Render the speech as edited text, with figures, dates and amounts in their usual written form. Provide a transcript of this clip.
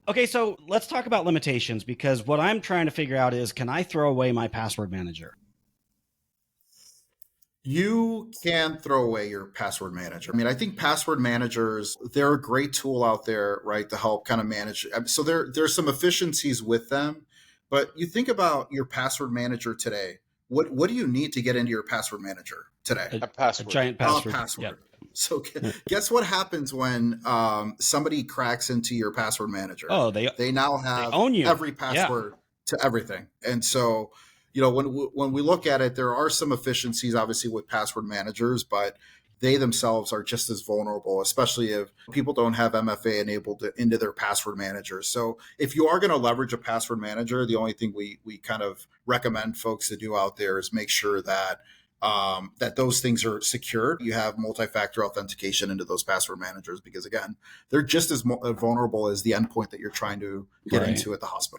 Okay, so let's talk about limitations because what I'm trying to figure out is can I throw away my password manager? You can throw away your password manager. I mean, I think password managers, they're a great tool out there, right, to help kind of manage. So there's some efficiencies with them, but you think about your password manager today. What do you need to get into your password manager today? A, A a password. giant A password. Yep. password. So guess what happens when somebody cracks into your password manager? Oh, they They now they have own you. every Yeah. password to everything. And so, when we look at it, there are some efficiencies, obviously, with password managers, but they themselves are just as vulnerable, especially if people don't have MFA enabled into their password managers. So if you are going to leverage a password manager, the only thing we kind of recommend folks to do out there is make sure that that those things are secured. You have multi-factor authentication into those password managers because, again, they're just as vulnerable as the endpoint that you're trying to get Right. into at the hospital.